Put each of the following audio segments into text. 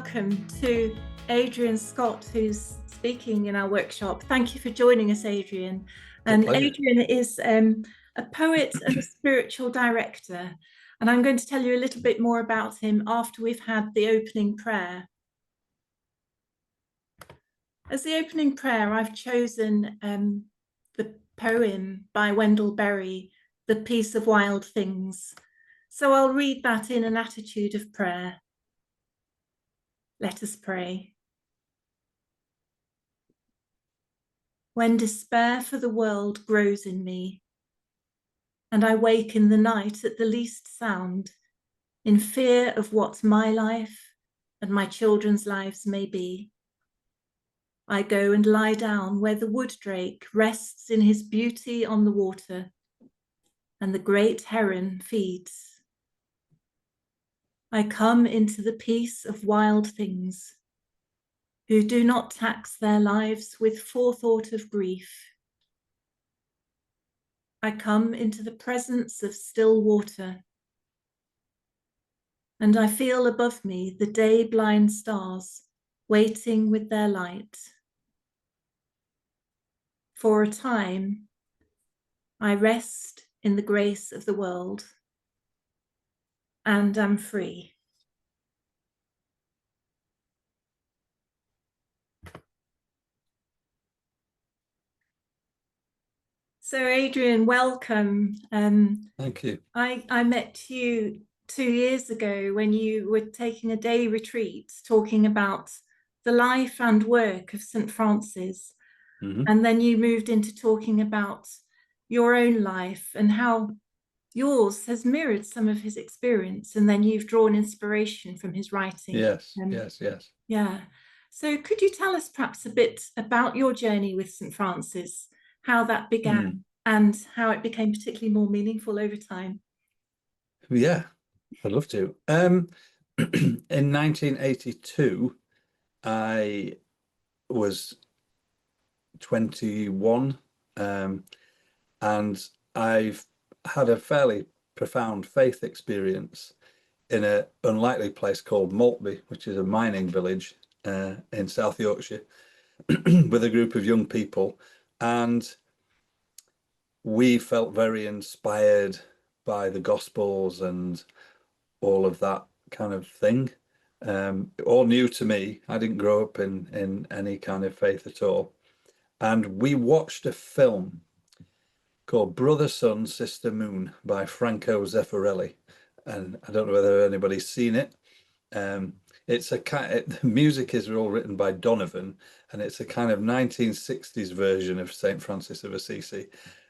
welcome to Adrian Scott, who's speaking in our workshop. Thank you for joining us, Adrian. And Adrian is a poet and a spiritual director. And I'm going to tell you a little bit more about him after we've had the opening prayer. As the opening prayer, I've chosen the poem by Wendell Berry, The Peace of Wild Things. So I'll read that in an attitude of prayer. Let us pray. When despair for the world grows in me, and I wake in the night at the least sound, in fear of what my life and my children's lives may be, I go and lie down where the wood drake rests in his beauty on the water, and the great heron feeds. I come into the peace of wild things, who do not tax their lives with forethought of grief. I come into the presence of still water, and I feel above me the day-blind stars waiting with their light. For a time, I rest in the grace of the world and am free. So Adrian, welcome. Thank you. I met you 2 years ago when you were taking a day retreat talking about the life and work of St. Francis. Mm-hmm. And then you moved into talking about your own life and how yours has mirrored some of his experience, and then you've drawn inspiration from his writing. Yes, yes. Yeah. So could you tell us perhaps a bit about your journey with St. Francis, how that began and how it became particularly more meaningful over time? Yeah, I'd love to. In 1982, I was 21, and I've had a fairly profound faith experience in an unlikely place called Maltby, which is a mining village in South Yorkshire, with a group of young people. And we felt very inspired by the Gospels and all of that kind of thing. All new to me. I didn't grow up in any kind of faith at all. And we watched a film called Brother, Sun, Sister, Moon by Franco Zeffirelli. And I don't know whether anybody's seen it. The music is all written by Donovan, and it's a kind of 1960s version of St. Francis of Assisi.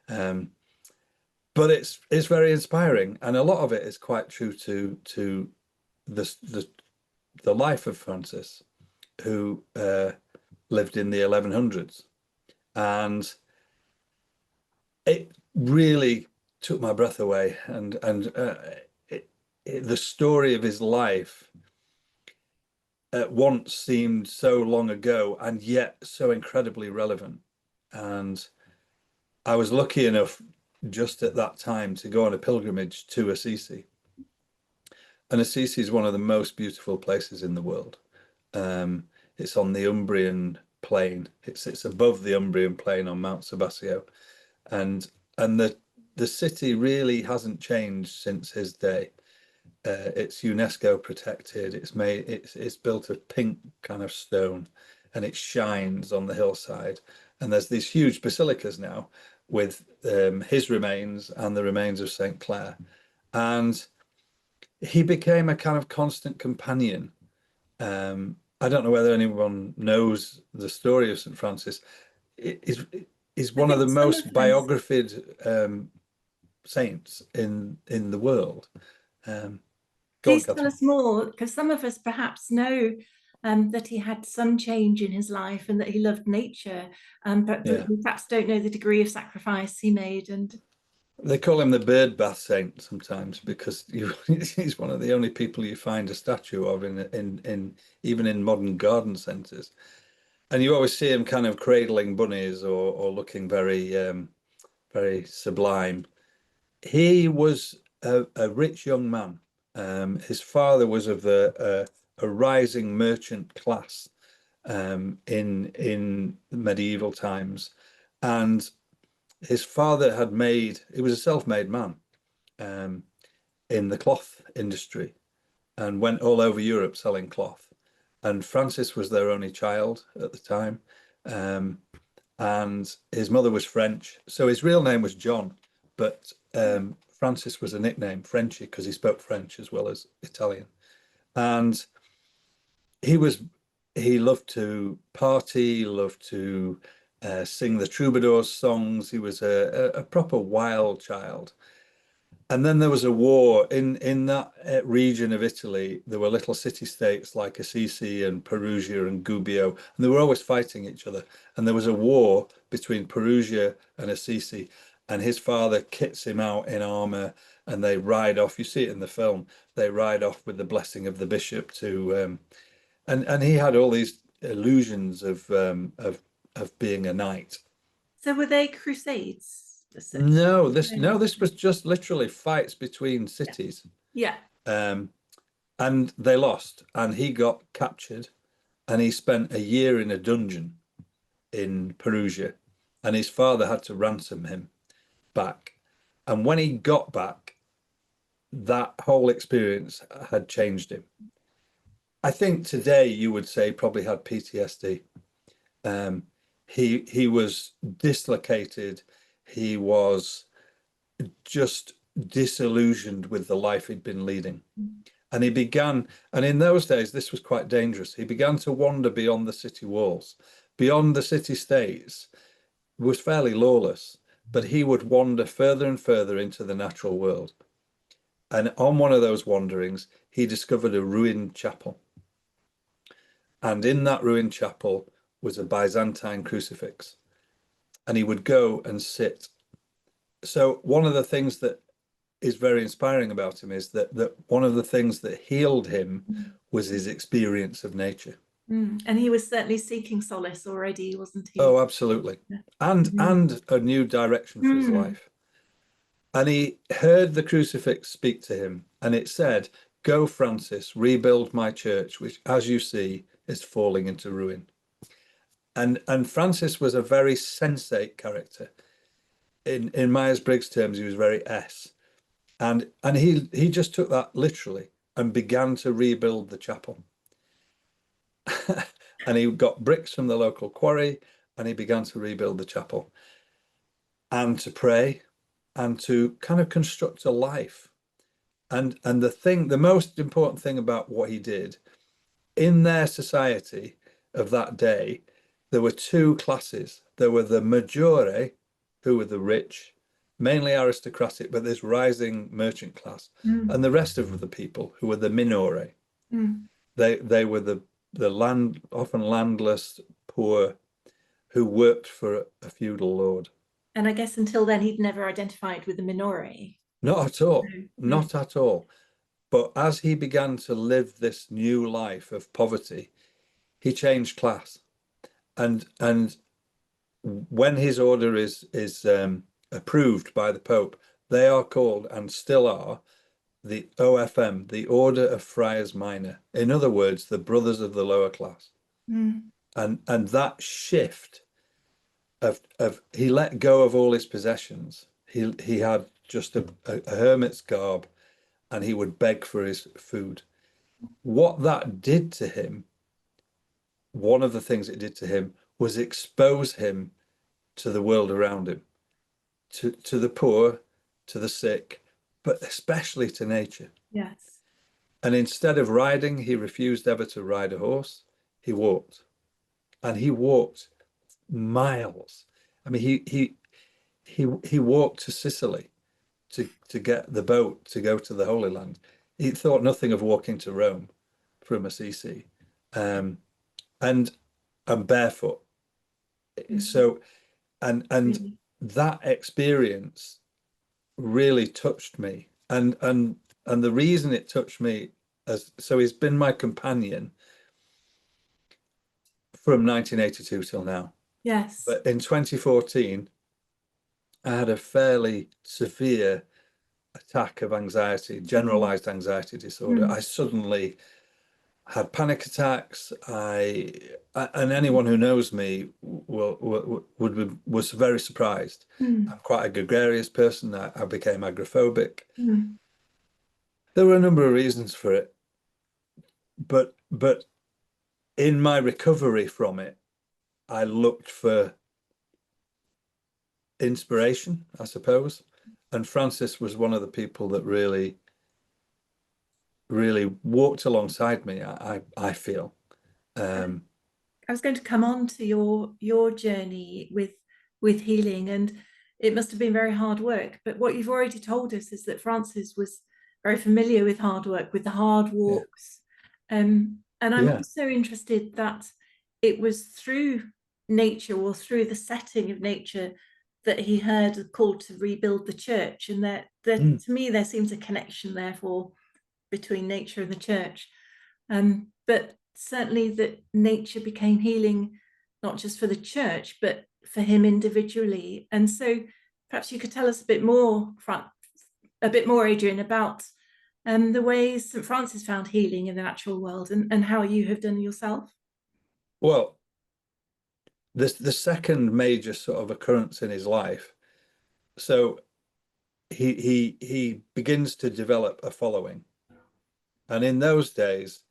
But it's very inspiring, and a lot of it is quite true to the life of Francis, who lived in the 1100s, and it really took my breath away. And the story of his life at once seemed so long ago, and yet so incredibly relevant. And I was lucky enough just at that time to go on a pilgrimage to Assisi. And Assisi is one of the most beautiful places in the world. It's on the Umbrian plain. It's above the Umbrian plain on Mount Sebastian, and the city really hasn't changed since his day. It's UNESCO protected. It's built of pink kind of stone, and it shines on the hillside. And there's these huge basilicas now with his remains and the remains of St. Clare. And he became a kind of constant companion. I don't know whether anyone knows the story of St. Francis. He's one of the most biographied saints in the world. Please tell us more, because some of us perhaps know that he had some change in his life and that he loved nature, but we perhaps don't know the degree of sacrifice he made. And they call him the bird bath saint sometimes, because he's one of the only people you find a statue of in even in modern garden centres. And you always see him kind of cradling bunnies or looking very very sublime. He was a rich young man. His father was of a a rising merchant class in medieval times. And his father had he was a self-made man in the cloth industry and went all over Europe selling cloth. And Francis was their only child at the time. And his mother was French. So his real name was John, but Francis was a nickname, Frenchy, because he spoke French as well as Italian. And he loved to party, loved to sing the troubadours songs. He was a proper wild child. And then there was a war in that region of Italy. There were little city-states like Assisi and Perugia and Gubbio, and they were always fighting each other. And there was a war between Perugia and Assisi, and his father kits him out in armor, and they ride off. You see it in the film. They ride off with the blessing of the bishop to, and he had all these illusions of being a knight. So were they crusades? No, this was just literally fights between cities. Yeah. And they lost, and he got captured, and he spent a year in a dungeon in Perugia, and his father had to ransom him back. And when he got back, that whole experience had changed him. I think today you would say probably had PTSD. He was dislocated. He was just disillusioned with the life he'd been leading. And he began, and in those days, this was quite dangerous. He began to wander beyond the city walls, beyond the city states. It was fairly lawless, but he would wander further and further into the natural world. And on one of those wanderings, he discovered a ruined chapel. And in that ruined chapel was a Byzantine crucifix. And he would go and sit. So one of the things that is very inspiring about him is that one of the things that healed him was his experience of nature. And he was certainly seeking solace already, wasn't he? Oh, absolutely. And a new direction for his life. And he heard the crucifix speak to him, and it said, "Go, Francis, rebuild my church, which, as you see, is falling into ruin." And Francis was a very sensate character. In Myers-Briggs terms, he was very S. And he just took that literally and began to rebuild the chapel. And he got bricks from the local quarry, and he began to rebuild the chapel and to pray and to kind of construct a life. And the most important thing about what he did in their society of that day, there were two classes. There were the maggiore, who were the rich, mainly aristocratic, but this rising merchant class, and the rest of the people who were the minore. They were the often landless, poor, who worked for a feudal lord. And I guess until then, he'd never identified with the minore. Not at all, not at all. But as he began to live this new life of poverty, he changed class. And when his order is approved by the Pope, they are called, and still are, the OFM, the Order of Friars Minor. In other words, the brothers of the lower class. And that shift of he let go of all his possessions. He had just a hermit's garb, and he would beg for his food. What that did to him, one of the things it did to him, was expose him to the world around him, to the poor, to the sick, but especially to nature. Yes. And instead of riding, he refused ever to ride a horse. He walked, and he walked miles. I mean, he walked to Sicily to get the boat to go to the Holy Land. He thought nothing of walking to Rome from Assisi, and barefoot. So, and that experience really touched me, and the reason it touched me, so he's been my companion from 1982 till now. Yes. But in 2014, I had a fairly severe attack of anxiety, generalized anxiety disorder. I suddenly had panic attacks. And anyone who knows me was very surprised. Mm. I'm quite a gregarious person. I became agoraphobic. Mm. There were a number of reasons for it, but in my recovery from it, I looked for inspiration, I suppose. And Francis was one of the people that really walked alongside me, I feel. Um, I was going to come on to your journey with healing, and it must have been very hard work. But what you've already told us is that Francis was very familiar with hard work, with the hard yeah, walks. And I'm yeah, also interested that it was through nature, or through the setting of nature, that he heard a call to rebuild the church. And that mm, to me, there seems a connection, therefore, between nature and the church. But certainly that nature became healing, not just for the church, but for him individually. And so perhaps you could tell us a bit more, Adrian, about the ways St. Francis found healing in the natural world, and how you have done yourself. well, the second major sort of occurrence in his life. So he begins to develop a following, and in those days,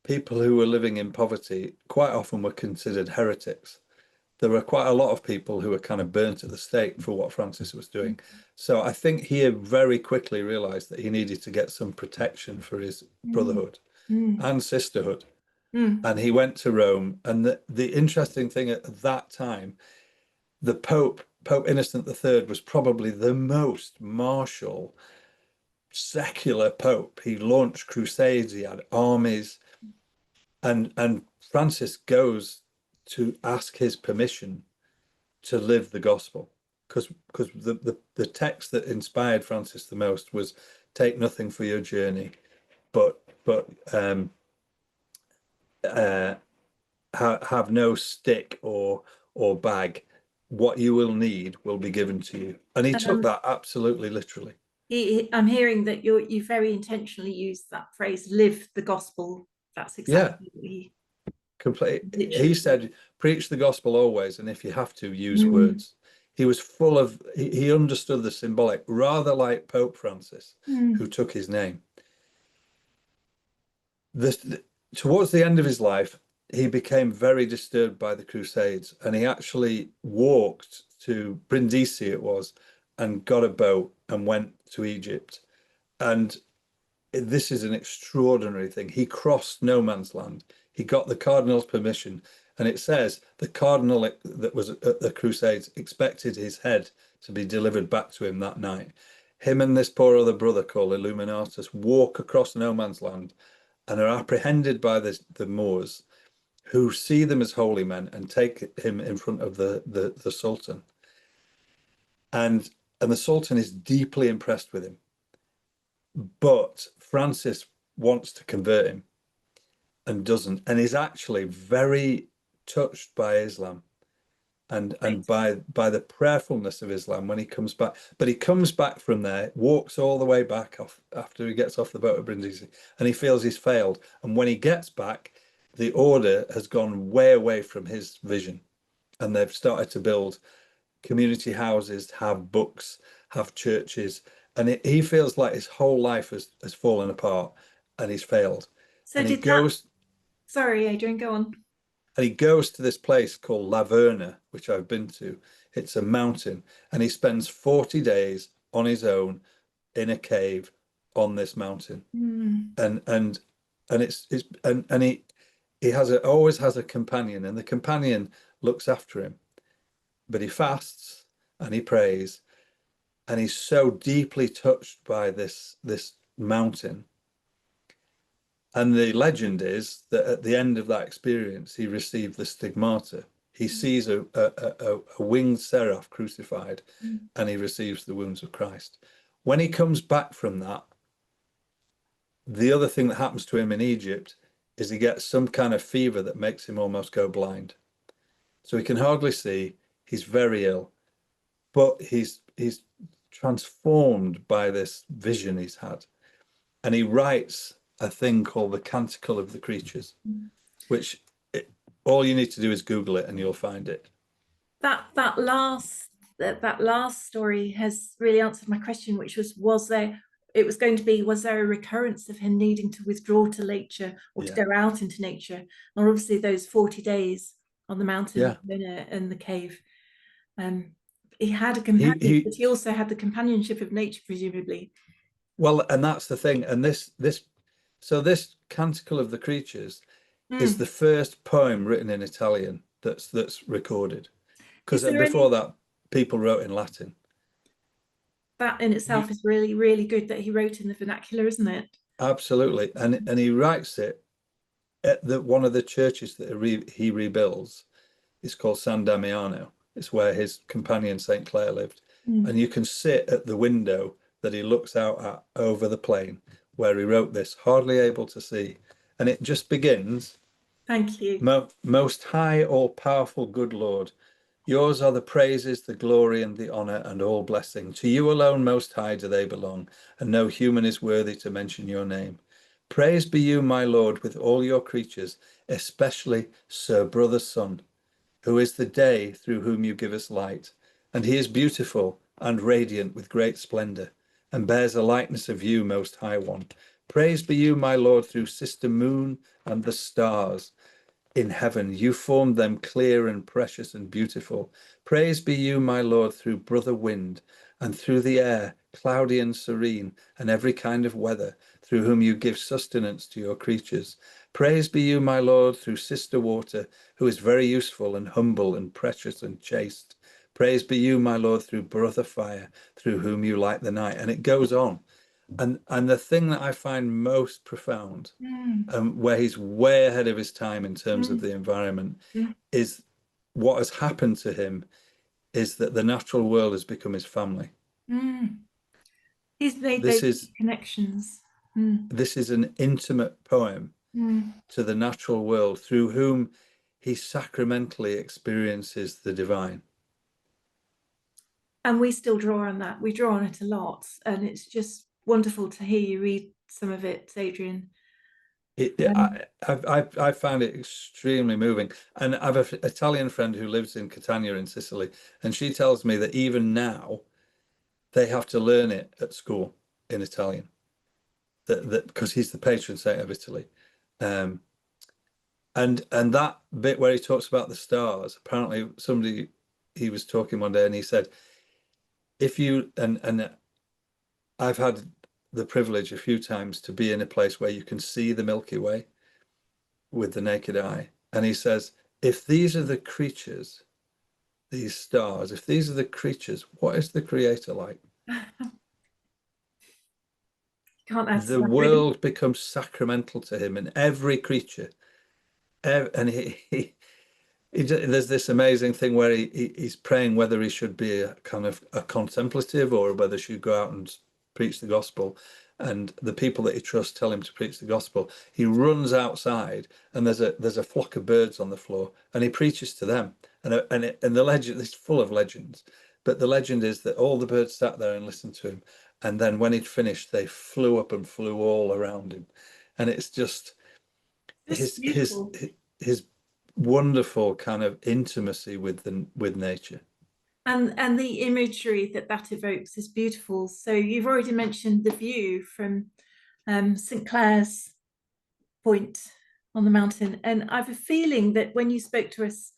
people who were living in poverty quite often were considered heretics. There were quite a lot of people who were kind of burnt at the stake for what Francis was doing. So I think he very quickly realized that he needed to get some protection for his Mm. brotherhood Mm. and sisterhood. Mm. And he went to Rome. And the interesting thing at that time, the Pope Innocent III, was probably the most martial, secular pope. He launched crusades, he had armies, and Francis goes to ask his permission to live the gospel, because the text that inspired Francis the most was take nothing for your journey, but uh, have no stick or bag. What you will need will be given to you, and he And took that absolutely literally. I'm hearing that you very intentionally used that phrase, live the gospel. That's Yeah, exactly what he complete. He literally did. said, preach the gospel always, and if you have to, use Mm. words. He was full of, he understood the symbolic, rather like Pope Francis, who Mm. took his name. This, towards the end of his life, he became very disturbed by the Crusades, and he actually walked to Brindisi, it was, and got a boat and went to Egypt. And this is an extraordinary thing. He crossed no man's land. He got the cardinal's permission, and it says the cardinal that was at the Crusades expected his head to be delivered back to him that night. Him and this poor other brother called Illuminatus walk across no man's land and are apprehended by the Moors, who see them as holy men and take him in front of the Sultan. And the Sultan is deeply impressed with him. But Francis wants to convert him and doesn't, and is actually very touched by Islam and Right. by the prayerfulness of Islam when he comes back. But he comes back from there, walks all the way back off after he gets off the boat at Brindisi, and he feels he's failed. And when he gets back, the order has gone way away from his vision, and they've started to build community houses, have books, have churches, and he feels like his whole life has fallen apart and he's failed. So And he did that, goes sorry, Adrian, go on. and he goes to this place called Laverna, which I've been to. It's a mountain, and he spends 40 days on his own in a cave on this mountain. Mm. And and he always has a companion, and the companion looks after him, but he fasts and he prays, and he's so deeply touched by this mountain. And the legend is that at the end of that experience, he received the stigmata. He sees a winged seraph crucified, Mm. and he receives the wounds of Christ. When he comes back from that, the other thing that happens to him in Egypt is he gets some kind of fever that makes him almost go blind. So he can hardly see. He's very ill, but he's transformed by this vision he's had. And he writes a thing called The Canticle of the Creatures, which all you need to do is Google it and you'll find it. That last story has really answered my question, which was there it was going to be, was there a recurrence of him needing to withdraw to nature or to Yeah. go out into nature? And obviously those 40 days on the mountain in the cave. He had a companion, but he also had the companionship of nature, presumably. Well, and that's the thing. And this Canticle of the Creatures is the first poem written in Italian that's recorded. Because before that, people wrote in Latin. That in itself is really, really good that he wrote in the vernacular, isn't it? Absolutely. And he writes it at one of the churches that he rebuilds. It's called San Damiano. It's where his companion St. Clair lived. And you can sit at the window that he looks out at over the plain where he wrote this, hardly able to see. And it just begins. Thank you. Most high, all-powerful, good Lord, yours are the praises, the glory, and the honor, and all blessing. To you alone, most high, do they belong, and no human is worthy to mention your name. Praise be you, my Lord, with all your creatures, especially Sir Brother Sun, who is the day through whom you give us light. And he is beautiful and radiant with great splendor, and bears a likeness of you, most high one. Praise be you, my Lord, through sister moon and the stars in heaven. You formed them clear and precious and beautiful. Praise be you, my Lord, through brother wind, and through the air, cloudy and serene, and every kind of weather, through whom you give sustenance to your creatures. Praise be you, my Lord, through sister water, who is very useful and humble and precious and chaste. Praise be you, my Lord, through brother fire, through whom you light the night. And it goes on. And the thing that I find most profound, where he's way ahead of his time in terms of the environment, is what has happened to him is that the natural world has become his family. He's made This those is connections. this is an intimate poem to the natural world through whom he sacramentally experiences the divine. And we still draw on that. We draw on it a lot, and it's just wonderful to hear you read some of it, Adrian. I found it extremely moving. And I have an Italian friend who lives in Catania in Sicily, and she tells me that even now they have to learn it at school in Italian. That because he's the patron saint of Italy. And that bit where he talks about the stars, apparently he was talking one day and he said, if you and I've had the privilege a few times to be in a place where you can see the Milky Way with the naked eye. And he says, if these are the creatures, these stars, if these are the creatures, what is the creator like? Can't answer The that, really. world becomes sacramental to him, and every creature. And there's this amazing thing where he's praying whether he should be a kind of a contemplative or whether he should go out and preach the gospel. And the people that he trusts tell him to preach the gospel. He runs outside, and there's a flock of birds on the floor, and he preaches to them. And the legend is full of legends, but the legend is that all the birds sat there and listened to him, and then when he'd finished, they flew up and flew all around him, and it's just It's his beautiful. his wonderful kind of intimacy with nature. And the imagery that evokes is beautiful. So you've already mentioned the view from St. Clair's Point on the mountain. And I have a feeling that when you spoke to us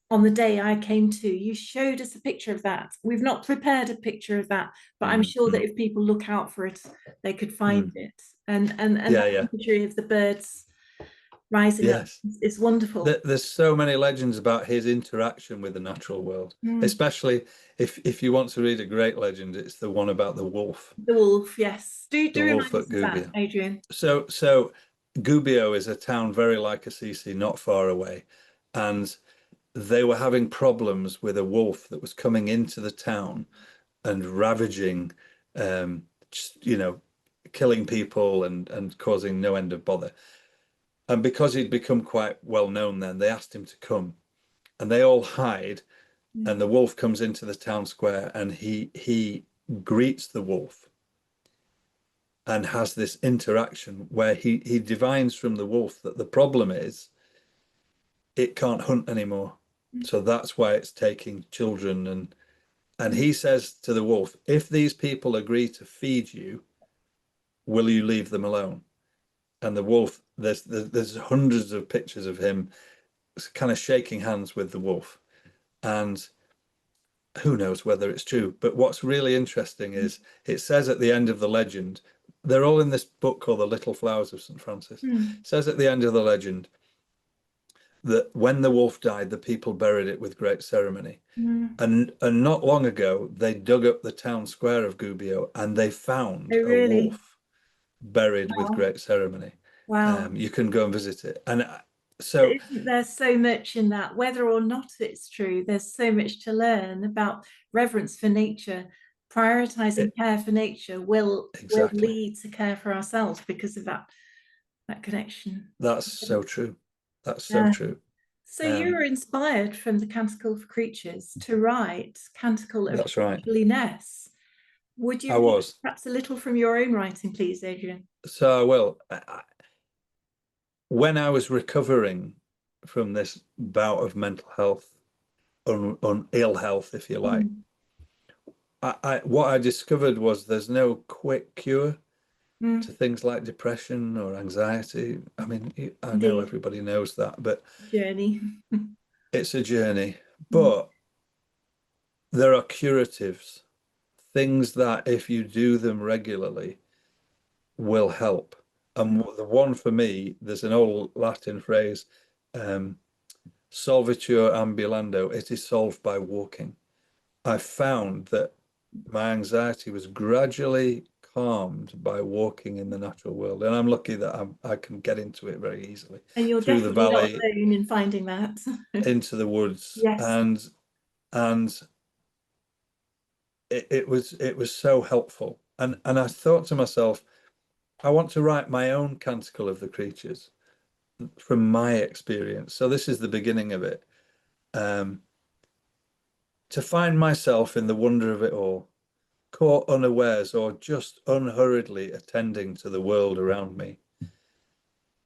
on the day I came to, you showed us a picture of that. We've not prepared a picture of that, but I'm sure that if people look out for it, they could find it. And that imagery of the birds rising up is wonderful. There's so many legends about his interaction with the natural world, especially if you want to read a great legend, it's the one about the wolf. The wolf, yes. Do wolf remind at us of that, Gubbio. Adrian. So Gubbio is a town very like Assisi, not far away, and they were having problems with a wolf that was coming into the town and ravaging, killing people and causing no end of bother. And because he'd become quite well known then, they asked him to come, and they all hide. And the wolf comes into the town square, and he greets the wolf, and has this interaction where he divines from the wolf that the problem is it can't hunt anymore. So that's why it's taking children. And he says to the wolf, if these people agree to feed you, will you leave them alone? And the wolf, there's hundreds of pictures of him kind of shaking hands with the wolf. And who knows whether it's true. But what's really interesting is it says at the end of the legend, they're all in this book called The Little Flowers of St. Francis. It says at the end of the legend that when the wolf died, the people buried it with great ceremony. And not long ago, they dug up the town square of Gubbio and they found Oh, a really? wolf buried with Wow. great ceremony. Wow. You can go and visit it. And But so isn't there so much in that, whether or not it's true, there's so much to learn about reverence for nature. Prioritizing it, care for nature will exactly, lead to care for ourselves because of that connection. that's so true. That's so Yeah. true. So you were Um, inspired from the Canticle for Creatures to write Canticle of that's right. Creatureliness. Would you I read was. perhaps a little from your own writing, please, Adrian? So I will. When I was recovering from this bout of mental health, ill health, if you like, Mm. what I discovered was there's no quick cure to Mm. things like depression or anxiety. I mean, I know Indeed, everybody knows that, but journey. it's a journey. Mm. But there are curatives, things that if you do them regularly will help. And the one for me, there's an old Latin phrase, um, solvitur ambulando, it is solved by walking. I found that my anxiety was gradually calmed by walking in the natural world. And I'm lucky that I can get into it very easily And you're through the definitely not valley alone in finding that. into the woods. Yes. And it was so helpful. And I thought to myself, I want to write my own canticle of the creatures from my experience. So this is the beginning of it. Um, to find myself in the wonder of it all, caught unawares or just unhurriedly attending to the world around me.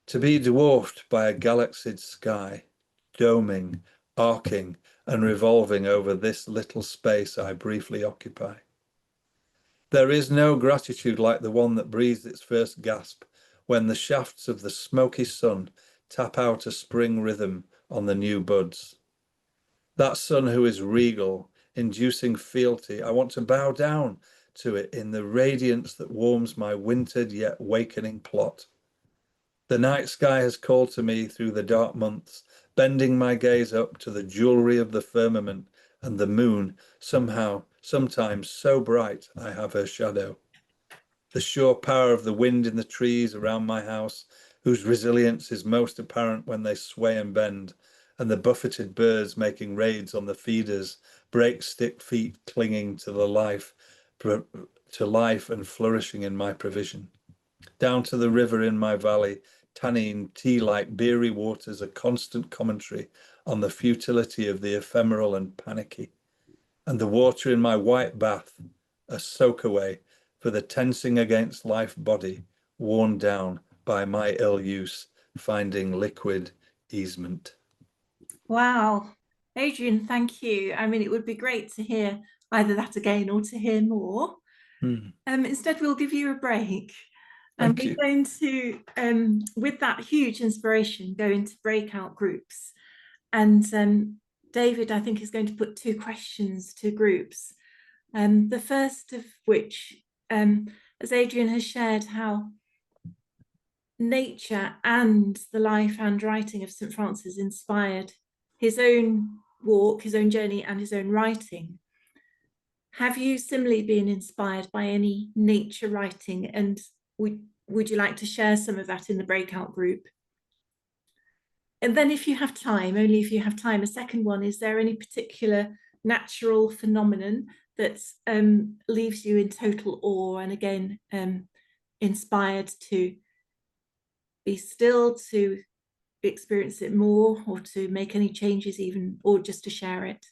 To be dwarfed by a galaxied sky, doming, arcing, and revolving over this little space I briefly occupy. There is no gratitude like the one that breathes its first gasp when the shafts of the smoky sun tap out a spring rhythm on the new buds. That sun who is regal, inducing fealty, I want to bow down to it in the radiance that warms my wintered yet wakening plot. The night sky has called to me through the dark months, bending my gaze up to the jewelry of the firmament and the moon, somehow, sometimes so bright I have her shadow. The sure power of the wind in the trees around my house, whose resilience is most apparent when they sway and bend, and the buffeted birds making raids on the feeders, break stick feet clinging to life and flourishing in my provision. Down to the river in my valley, tanning tea-like beery waters, a constant commentary on the futility of the ephemeral and panicky, and the water in my white bath, a soak away for the tensing against life body, worn down by my ill use, finding liquid easement. Wow. Adrian, thank you. I mean, it would be great to hear either that again or to hear more. Instead, we'll give you a break. And Thank we're you. going to, with that huge inspiration, go into breakout groups. And David, I think, is going to put two questions to groups. The first of which, as Adrian has shared, how nature and the life and writing of St. Francis inspired his own walk, his own journey, and his own writing. Have you similarly been inspired by any nature writing, and would you like to share some of that in the breakout group? And then if you have time, only if you have time, a second one, is there any particular natural phenomenon that leaves you in total awe and again inspired to be still, to experience it more, or to make any changes even, or just to share it?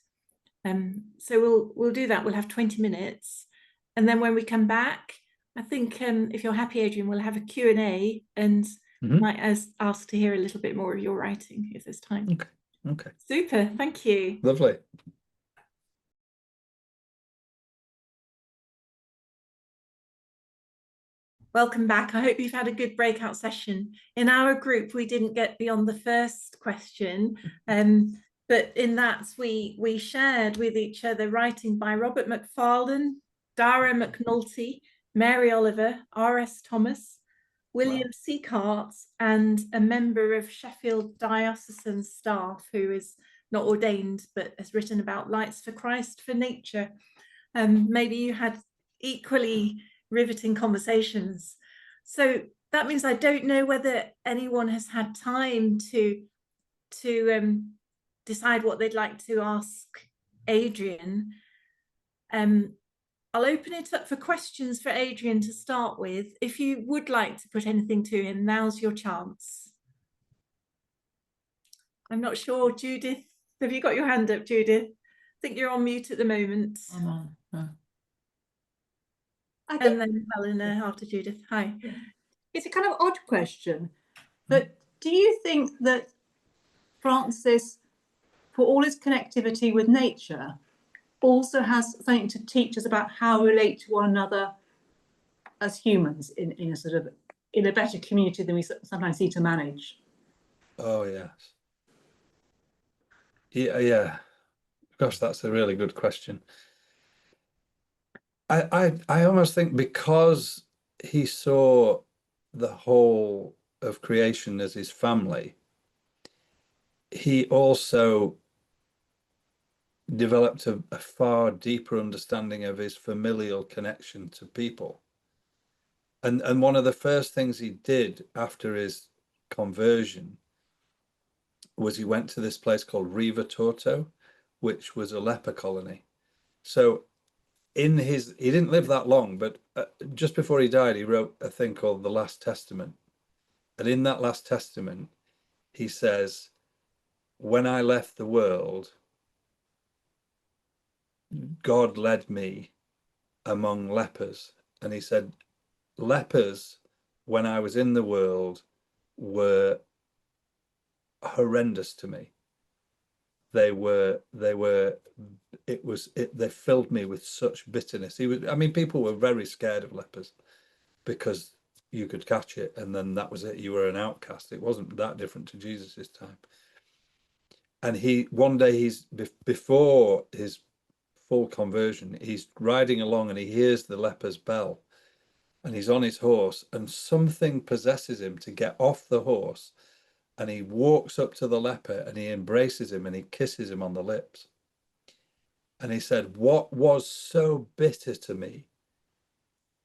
So we'll do that. We'll have 20 minutes. And then when we come back, I think if you're happy, Adrian, we'll have a Q&A and might ask to hear a little bit more of your writing if there's time. Okay. Okay. Super. Thank you. Lovely. Welcome back. I hope you've had a good breakout session. In our group, we didn't get beyond the first question, but in that we shared with each other writing by Robert Macfarlane, Dara McNulty, Mary Oliver, R.S. Thomas, William Seacart, and a member of Sheffield diocesan staff who is not ordained but has written about Lights for Christ for Nature. Maybe you had equally riveting conversations. So that means I don't know whether anyone has had time to decide what they'd like to ask Adrian. I'll open it up for questions for Adrian to start with. If you would like to put anything to him, now's your chance. I'm not sure, Judith. Have you got your hand up, Judith? I think you're on mute at the moment. I'm on. And then Helena after Judith. Hi. It's a kind of odd question, but do you think that Francis, for all his connectivity with nature, also has something to teach us about how we relate to one another as humans in a sort of in a better community than we sometimes need to manage? Oh yes. Yeah. Gosh, that's a really good question. I almost think because he saw the whole of creation as his family, he also developed a far deeper understanding of his familial connection to people. And one of the first things he did after his conversion was he went to this place called Riva Torto, which was a leper colony. So he didn't live that long, but just before he died, he wrote a thing called the Last Testament. And in that Last Testament, he says, when I left the world, God led me among lepers. And he said, lepers, when I was in the world, were horrendous to me. They filled me with such bitterness. People were very scared of lepers because you could catch it and then that was it. You were an outcast. It wasn't that different to Jesus's time. And one day before his full conversion, he's riding along and he hears the leper's bell and he's on his horse and something possesses him to get off the horse. And he walks up to the leper and he embraces him and he kisses him on the lips. And he said, what was so bitter to me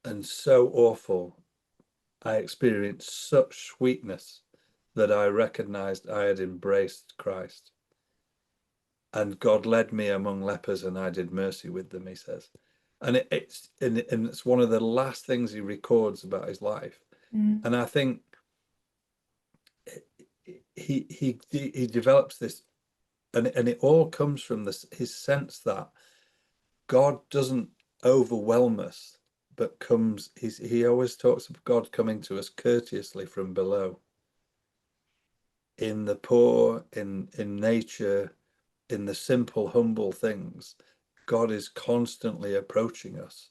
and so awful, I experienced such sweetness that I recognized I had embraced Christ. And God led me among lepers and I did mercy with them, he says. And it's one of the last things he records about his life. And I think he develops this, and it all comes from his sense that God doesn't overwhelm us, but he always talks of God coming to us courteously from below, in the poor, in nature, in the simple, humble things. God is constantly approaching us,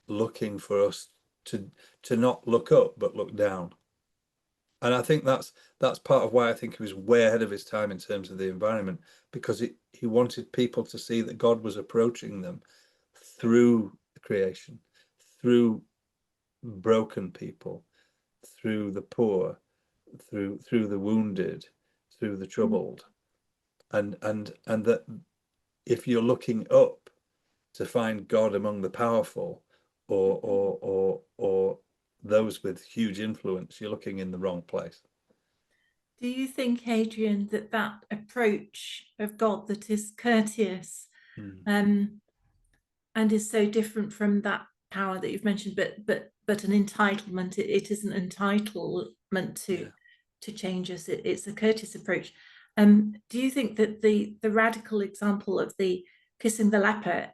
looking for us to not look up but look down. And I think that's part of why I think he was way ahead of his time in terms of the environment, because he wanted people to see that God was approaching them through creation, through broken people, through the poor, through the wounded, through the troubled, and that if you're looking up to find God among the powerful or those with huge influence, you're looking in the wrong place. Do you think, Adrian, that approach of God that is courteous and is so different from that power that you've mentioned, but an entitlement, it isn't entitlement to change us, it's a courteous approach. Do you think that the radical example of the kissing the leper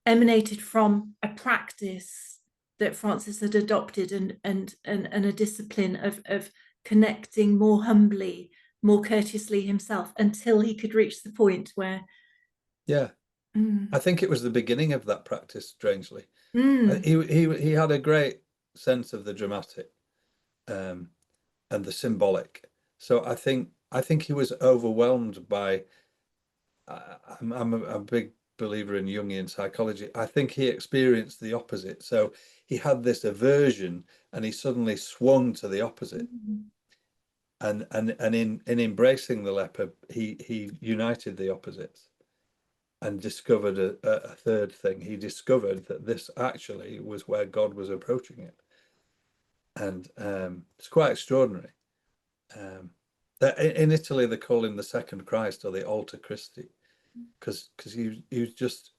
emanated from a practice that Francis had adopted, and a discipline of connecting more humbly, more courteously himself, until he could reach the point where I think it was the beginning of that practice, strangely. Mm. He had a great sense of the dramatic and the symbolic. So I think he was overwhelmed by. I'm a big believer in Jungian psychology. I think he experienced the opposite. So he had this aversion, and he suddenly swung to the opposite. And in embracing the leper, he united the opposites and discovered a third thing. He discovered that this actually was where God was approaching it. And it's quite extraordinary. That in Italy they call him the second Christ, or the Alter Christi, because he was just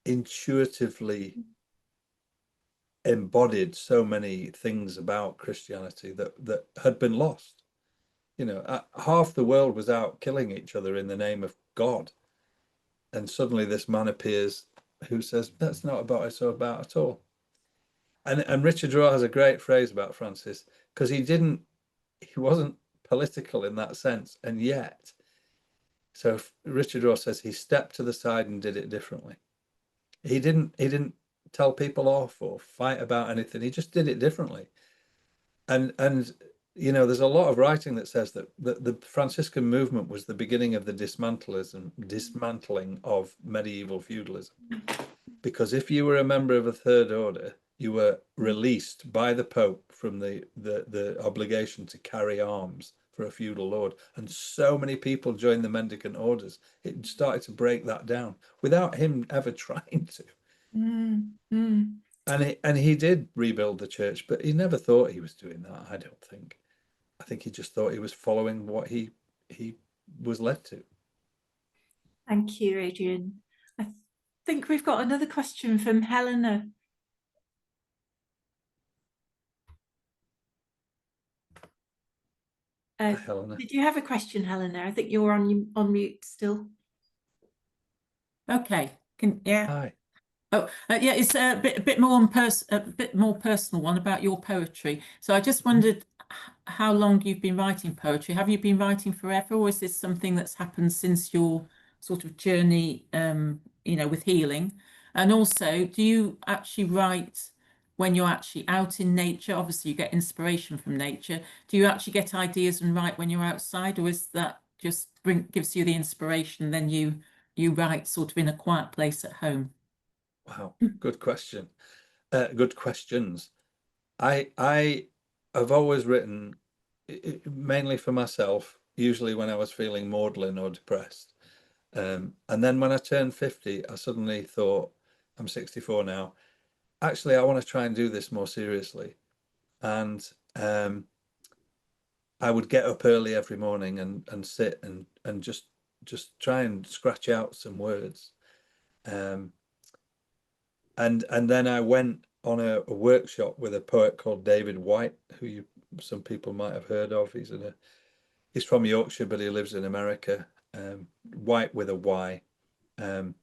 intuitively embodied so many things about Christianity that had been lost. You know, half the world was out killing each other in the name of God, and suddenly this man appears who says that's not about it's about at all. And Richard Rohr has a great phrase about Francis, because he wasn't political in that sense, and yet, so Richard Rohr says he stepped to the side and did it differently. He didn't tell people off or fight about anything. He just did it differently. And you know, there's a lot of writing that says that the Franciscan movement was the beginning of the dismantling of medieval feudalism. Because if you were a member of a third order, you were released by the Pope from the obligation to carry arms for a feudal lord. And so many people joined the mendicant orders. It started to break that down without him ever trying to. And he did rebuild the church, but he never thought he was doing that, I don't think. I think he just thought he was following what he was led to. Thank you, Adrian. I think we've got another question from Helena. Helena. Did you have a question, Helena? I think you're on mute still. Okay. Hi. Oh, yeah, it's a bit more personal one about your poetry. So I just wondered how long you've been writing poetry. Have you been writing forever, or is this something that's happened since your sort of journey, you know, with healing? And also, do you actually write when you're actually out in nature? Obviously, you get inspiration from nature. Do you actually get ideas and write when you're outside, or is that just gives you the inspiration, then you write sort of in a quiet place at home? Wow, good question. Good questions. I have always written mainly for myself, usually when I was feeling maudlin or depressed. And then when I turned 50, I suddenly thought, I'm 64 now, actually, I want to try and do this more seriously. And I would get up early every morning and sit and just try and scratch out some words. And then I went on a workshop with a poet called David White, who some people might have heard of. He's from Yorkshire, but he lives in America. White with a Y. And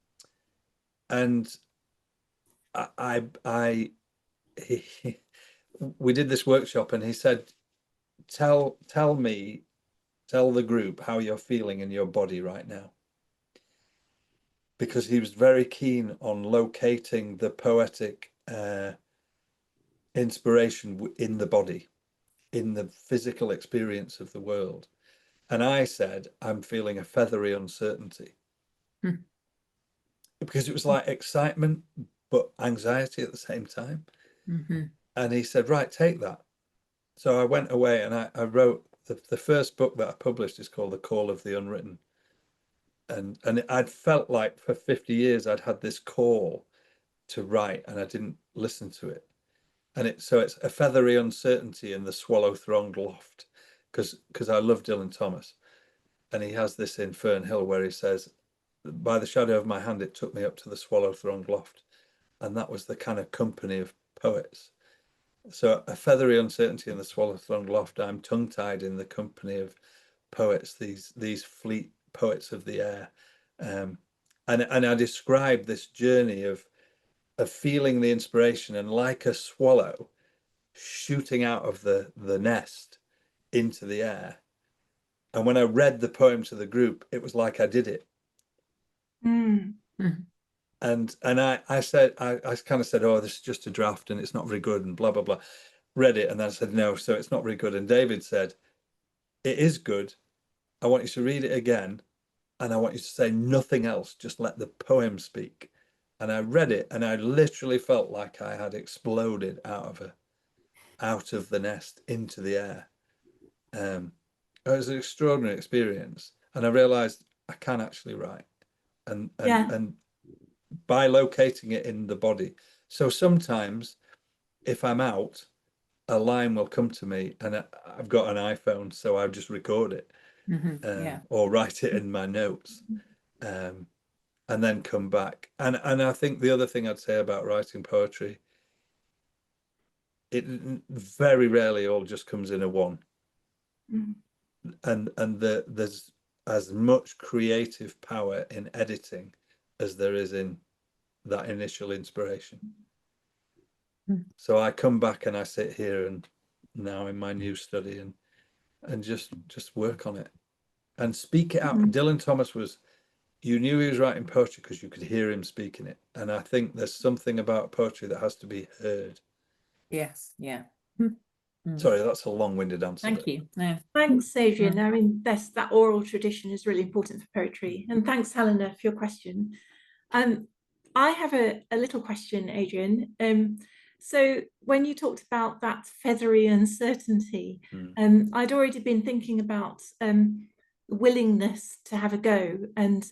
we did this workshop, and he said, tell the group how you're feeling in your body right now. Because he was very keen on locating the poetic inspiration in the body, in the physical experience of the world. And I said, I'm feeling a feathery uncertainty. Because it was like excitement, but anxiety at the same time. And he said, right, take that. So I went away and I wrote the first book that I published is called The Call of the Unwritten. And I'd felt like for 50 years I'd had this call to write, and I didn't listen to it. And so it's a feathery uncertainty in the swallow-thronged loft, because I love Dylan Thomas, and he has this in Fern Hill where he says, by the shadow of my hand it took me up to the swallow-thronged loft, and that was the kind of company of poets. So a feathery uncertainty in the swallow-thronged loft, I'm tongue-tied in the company of poets, these fleet poets of the air. And I describe this journey of of feeling the inspiration, and like a swallow shooting out of the nest into the air. And when I read the poem to the group, it was like I did it. Mm. And I said, I kind of said, oh, this is just a draft and it's not very good and blah, blah, blah. Read it, and then I said, no, so it's not very good. And David said, it is good. I want you to read it again, and I want you to say nothing else. Just let the poem speak. And I read it, and I literally felt like I had exploded out of the nest into the air. It was an extraordinary experience, and I realized I can actually write, and by locating it in the body. So sometimes if I'm out, a line will come to me, and I've got an iPhone, so I just record it, or write it in my notes, and then come back. And I think the other thing I'd say about writing poetry, it very rarely all just comes in a one. And there's as much creative power in editing as there is in that initial inspiration. So I come back and I sit here and now in my new study and just work on it and speak it out. Dylan Thomas you knew he was writing poetry because you could hear him speaking it. And I think there's something about poetry that has to be heard. Yes, yeah. Sorry, that's a long-winded answer. Thank you. No. Thanks, Adrian. I mean, that oral tradition is really important for poetry. And thanks, Helena, for your question. I have a little question, Adrian. So when you talked about that feathery uncertainty, I'd already been thinking about willingness to have a go, and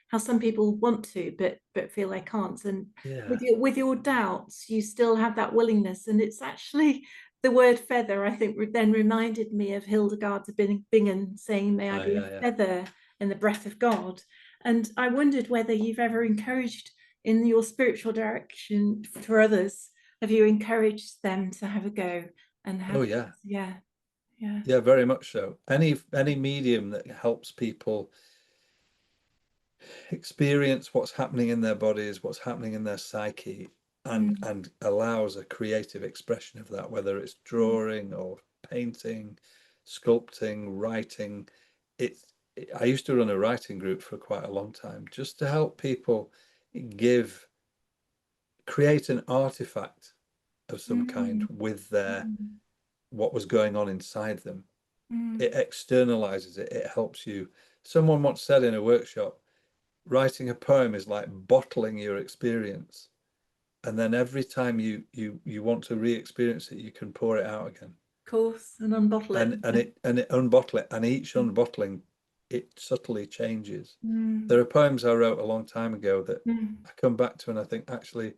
how some people want to but feel they can't. And with your doubts, you still have that willingness. And it's actually the word feather, I think, then reminded me of Hildegard of Bingen saying, may I be a feather in the breath of God. And I wondered whether you've ever encouraged in your spiritual direction for others, have you encouraged them to have a go and have yeah, very much so. Any medium that helps people experience what's happening in their bodies, what's happening in their psyche, and allows a creative expression of that, whether it's drawing or painting, sculpting, writing. I used to run a writing group for quite a long time just to help people create an artifact of some kind with what was going on inside them. It externalizes it. It helps you. Someone once said in a workshop, writing a poem is like bottling your experience, and then every time you want to re-experience it, you can pour it out again. Of course, and unbottle it. And it unbottle it, and each unbottling, it subtly changes. There are poems I wrote a long time ago that I come back to and I think, actually,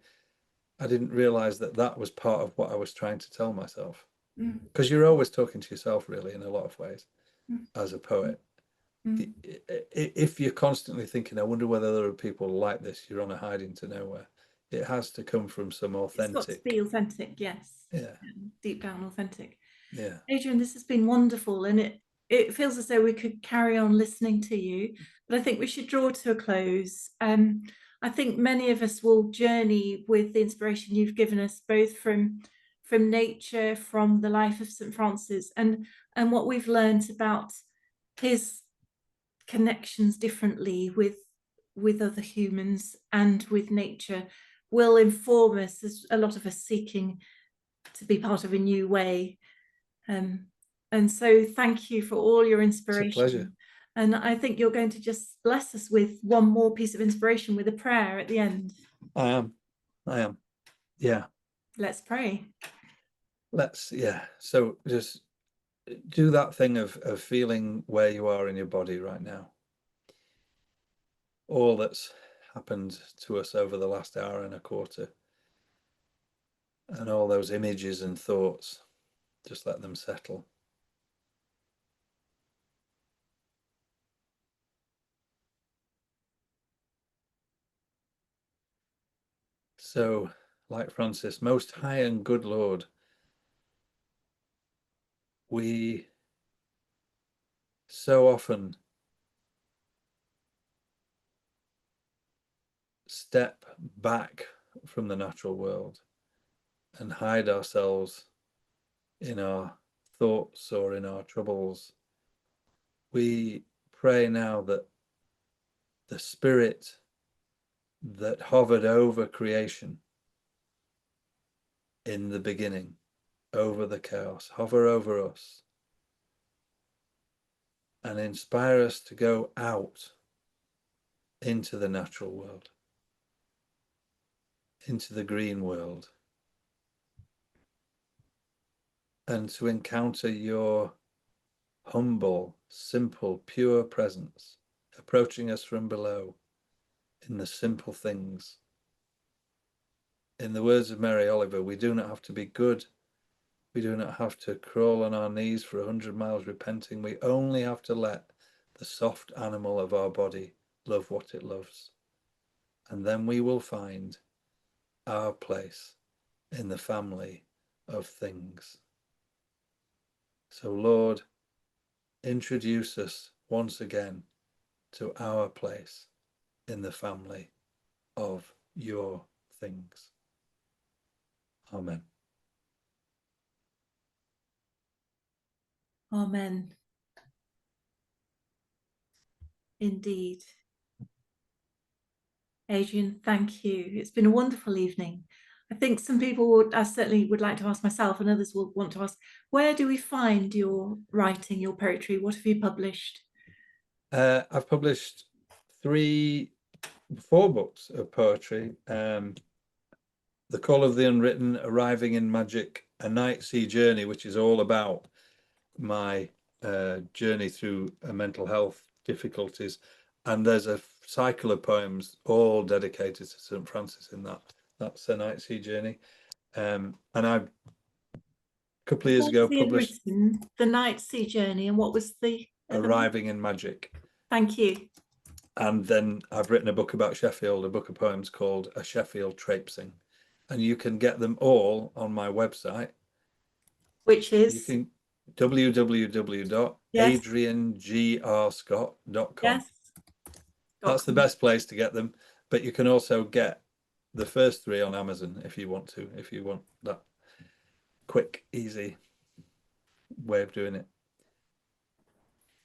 I didn't realize that was part of what I was trying to tell myself. Because you're always talking to yourself, really, in a lot of ways, as a poet. If you're constantly thinking, I wonder whether there are people like this, you're on a hiding to nowhere. It has to come from some authentic. It's got to be authentic, yes. Yeah. Deep down authentic. Yeah. Adrian, this has been wonderful, and it feels as though we could carry on listening to you, but I think we should draw to a close. I think many of us will journey with the inspiration you've given us, both from nature, from the life of St. Francis, and what we've learned about his connections differently with other humans and with nature will inform us. There's a lot of us seeking to be part of a new way. And so thank you for all your inspiration. It's a pleasure. And I think you're going to just bless us with one more piece of inspiration with a prayer at the end. I am. Yeah. Let's pray. So just do that thing of feeling where you are in your body right now. All that's happened to us over the last hour and a quarter. And all those images and thoughts, just let them settle. So, like Francis, most high and good Lord, we so often step back from the natural world and hide ourselves in our thoughts or in our troubles, we pray now that the spirit that hovered over creation in the beginning, over the chaos, hover over us and inspire us to go out into the natural world, into the green world, and to encounter your humble, simple, pure presence approaching us from below in the simple things. In the words of Mary Oliver, we do not have to be good. We do not have to crawl on our knees for 100 miles repenting. We only have to let the soft animal of our body love what it loves. And then we will find our place in the family of things. So Lord, introduce us once again to our place in the family of your things. Amen. Amen. Indeed. Adrian, thank you. It's been a wonderful evening. I think some people would, I certainly would like to ask myself, and others will want to ask, where do we find your writing, your poetry? What have you published? I've published 4 books of poetry. The Call of the Unwritten, Arriving in Magic, A Night Sea Journey, which is all about my journey through mental health difficulties. And there's a cycle of poems all dedicated to St. Francis in that. That's A Night Sea Journey. And I, a couple of years ago, published The Night Sea Journey, and what was the Arriving in Magic. Thank you. And then I've written a book about Sheffield, a book of poems called A Sheffield Traipsing. And you can get them all on my website. Which is? You can www.adriangrscott.com. Yes. That's the best place to get them. But you can also get the first 3 on Amazon if you want that quick, easy way of doing it.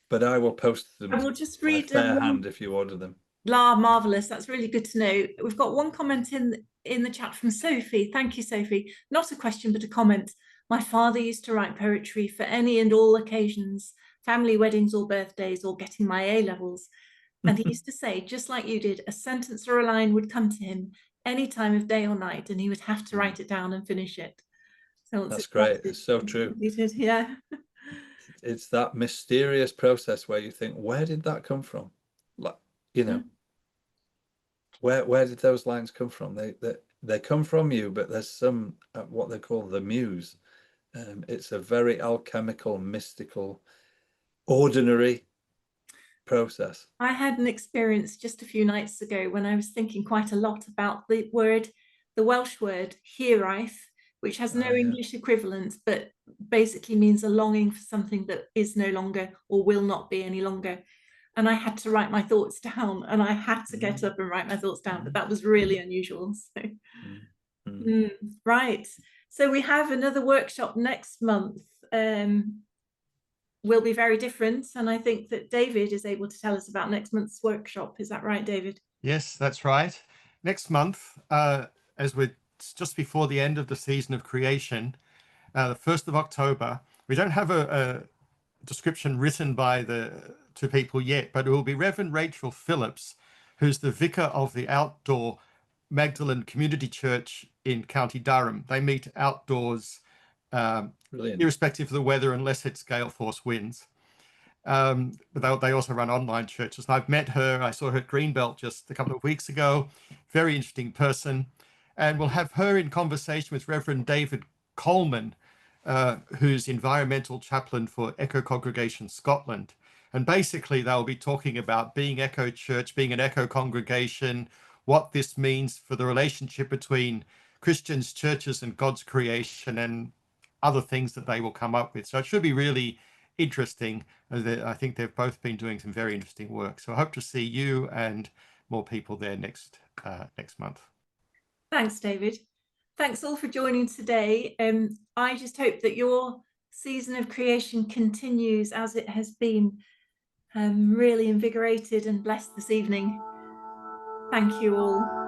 But I will post them. I will just read fair hand if you order them. Marvelous. That's really good to know. We've got one comment in the chat from Sophie. Thank you, Sophie. Not a question, but a comment. My father used to write poetry for any and all occasions, family weddings or birthdays or getting my A-levels. And he used to say, just like you did, a sentence or a line would come to him any time of day or night, and he would have to write it down and finish it. So that's great. It's so true. Yeah. It's that mysterious process where you think, where did that come from? Like, you know, where did those lines come from? They come from you, but there's some what they call the muse. It's a very alchemical, mystical, ordinary process. I had an experience just a few nights ago when I was thinking quite a lot about the Welsh word hiraeth, which has no English equivalent, but basically means a longing for something that is no longer or will not be any longer. And I had to write my thoughts down, and I had to get up and write my thoughts down, but that was really unusual. So. Right. So we have another workshop next month. Will be very different, and I think that David is able to tell us about next month's workshop. Is that right, David? Yes, that's right. Next month, as we're just before the end of the season of creation, the 1st of October, we don't have a description written by the 2 people yet, but it will be Reverend Rachel Phillips, who's the vicar of the outdoor Magdalen Community Church in County Durham. They meet outdoors, irrespective of the weather, unless it's gale force winds. But they also run online churches. And I've met her. I saw her at Greenbelt just a couple of weeks ago. Very interesting person. And we'll have her in conversation with Reverend David Coleman, who's environmental chaplain for Echo Congregation Scotland. And basically, they'll be talking about being Echo Church, being an Echo congregation, what this means for the relationship between Christians, churches, and God's creation, and other things that they will come up with. So it should be really interesting. I think they've both been doing some very interesting work. So I hope to see you and more people there next month. Thanks, David. Thanks all for joining today. I just hope that your season of creation continues as it has been. Really invigorated and blessed this evening. Thank you all.